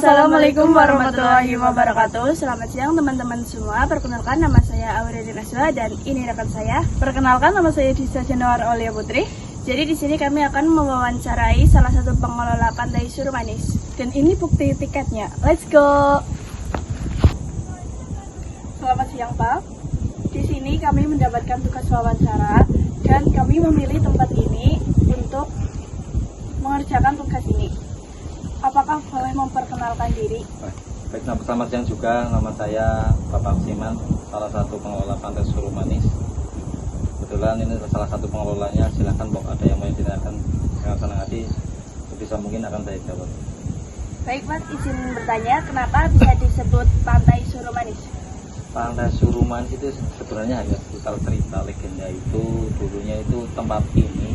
Assalamualaikum warahmatullahi wabarakatuh. Selamat siang teman-teman semua. Perkenalkan, nama saya Aurelia Naswa dan ini rekan saya. Perkenalkan, nama saya Disa Januar Aulia Putri. Jadi di sini kami akan mewawancarai salah satu pengelola Pantai Surumanis. Dan ini bukti tiketnya. Let's go. Selamat siang, Pak. Di sini kami mendapatkan tugas wawancara dan kami memilih tempat ini untuk mengerjakan tugas ini. Apakah boleh memperkenalkan diri? Baik, selamat siang juga. Nama saya Bapak Siman, salah satu pengelola Pantai Surumanis. Kebetulan ini salah satu pengelolanya. Silahkan kalau ada yang mau ditanyakan dengan senang hati, sebisa mungkin akan saya jawab. Baik Mas, izin bertanya, kenapa bisa disebut Pantai Surumanis? Pantai Surumanis itu sebenarnya hanya sekitar cerita legenda itu. Dulunya itu tempat ini,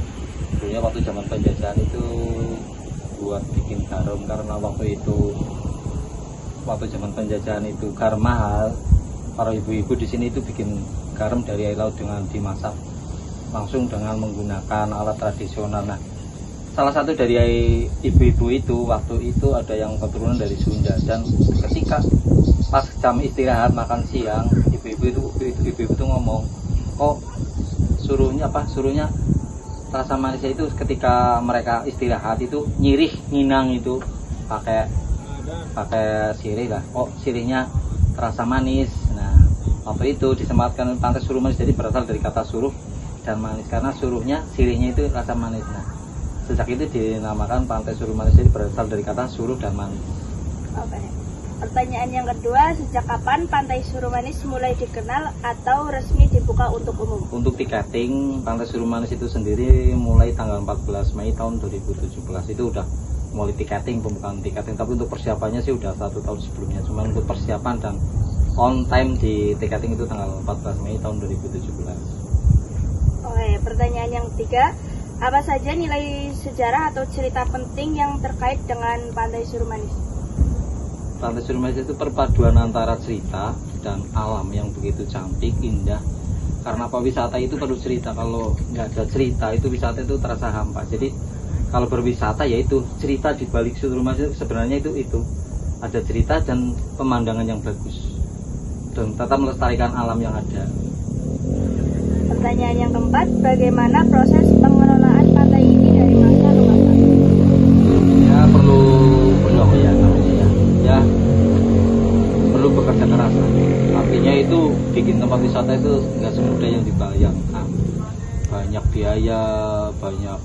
dulunya waktu zaman penjajahan itu buat bikin garam, karena waktu zaman penjajahan itu garam mahal. Para ibu-ibu di sini itu bikin garam dari air laut dengan dimasak langsung dengan menggunakan alat tradisional. Nah, salah satu dari ibu-ibu itu waktu itu ada yang keturunan dari Sunda, dan ketika pas jam istirahat makan siang, ibu-ibu itu ngomong, kok suruhnya rasa manisnya itu ketika mereka istirahat itu nyirih nginang itu pakai sirih lah. Oh, sirihnya terasa manis. Nah, waktu itu disematkan Pantai Surumanis, jadi berasal dari kata suruh dan manis, karena suruhnya sirihnya itu rasa manis. Nah, sejak itu dinamakan Pantai Surumanis, jadi berasal dari kata suruh dan manis. Oke. Pertanyaan yang kedua, sejak kapan Pantai Surumanis mulai dikenal atau resmi dibuka untuk umum? Untuk tiketing Pantai Surumanis itu sendiri mulai tanggal 14 Mei tahun 2017 itu udah mulai tiketing, pembukaan tiketing. Tapi untuk persiapannya sih udah 1 tahun sebelumnya. Cuma untuk persiapan dan on time di tiketing itu tanggal 14 Mei tahun 2017. Oke, pertanyaan yang ketiga, apa saja nilai sejarah atau cerita penting yang terkait dengan Pantai Surumanis? Pantai Surumanis itu perpaduan antara cerita dan alam yang begitu cantik, indah. Karena apa, wisata itu perlu cerita. Kalau nggak ada cerita, itu wisata itu terasa hampa. Jadi kalau berwisata ya itu cerita di balik Surumanis itu sebenarnya itu ada cerita dan pemandangan yang bagus dan tetap melestarikan alam yang ada. Pertanyaan yang keempat, bagaimana proses pengelolaan pantai ini dari masa ke masa? Ya perlu apa ya namanya ya perlu bekerja keras. Artinya itu bikin tempat wisata itu nggak semudah yang dibayangkan. Banyak biaya, banyak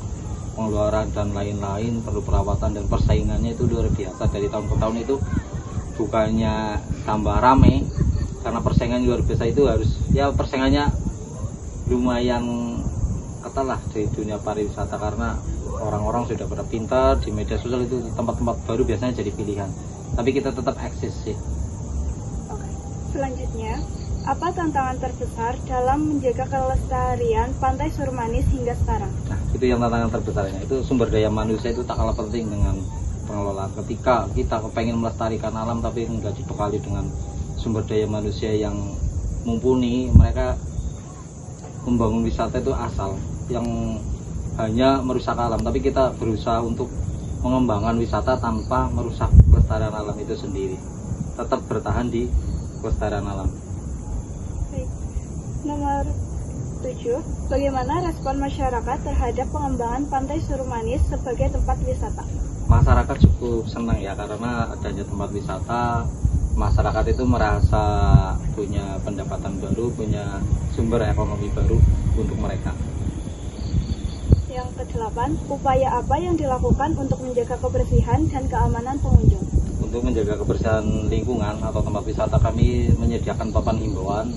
pengeluaran dan lain-lain, perlu perawatan dan persaingannya itu luar biasa. Dari tahun ke tahun itu bukannya tambah rame, karena persaingan luar biasa. Itu harus ya persaingannya lumayan ketat lah di dunia pariwisata, karena orang-orang sudah pada pintar di media sosial. Itu tempat-tempat baru biasanya jadi pilihan, tapi kita tetap eksis sih. Oke. Selanjutnya, apa tantangan terbesar dalam menjaga kelestarian Pantai Surumanis hingga sekarang? Nah, itu yang tantangan terbesarnya, itu sumber daya manusia itu tak kalah penting dengan pengelolaan. Ketika kita kepengen melestarikan alam tapi nggak dibekali dengan sumber daya manusia yang mumpuni, mereka membangun wisata itu asal yang hanya merusak alam. Tapi kita berusaha untuk mengembangkan wisata tanpa merusak kelestarian alam itu sendiri, tetap bertahan di kelestarian alam. Baik. Nomor 7, bagaimana respon masyarakat terhadap pengembangan Pantai Surumanis sebagai tempat wisata? Masyarakat cukup senang ya, karena adanya tempat wisata, masyarakat itu merasa punya pendapatan baru, punya sumber ekonomi baru untuk mereka. Yang ke-8, upaya apa yang dilakukan untuk menjaga kebersihan dan keamanan pengunjung? Untuk menjaga kebersihan lingkungan atau tempat wisata, kami menyediakan papan himbauan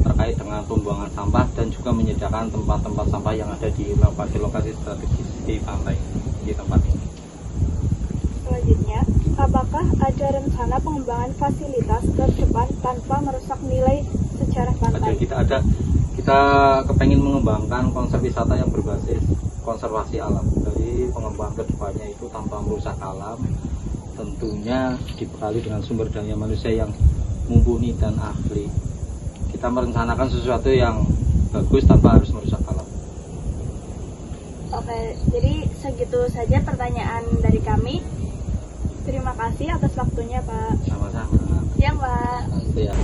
terkait dengan pembuangan sampah dan juga menyediakan tempat-tempat sampah yang ada di lokasi-lokasi strategis di pantai di tempat ini. Selanjutnya, apakah ada rencana pengembangan fasilitas ke depan tanpa merusak nilai sejarah pantai? Kita kepengen mengembangkan konsep wisata yang berbasis konservasi alam. Dari pengembangan kedepannya itu tanpa merusak alam, tentunya dibekali dengan sumber daya manusia yang mumpuni dan ahli. Kita merencanakan sesuatu yang bagus tanpa harus merusak alam. Oke, jadi segitu saja pertanyaan dari kami. Terima kasih atas waktunya, Pak. Sama-sama. Siang, Pak. Nanti ya.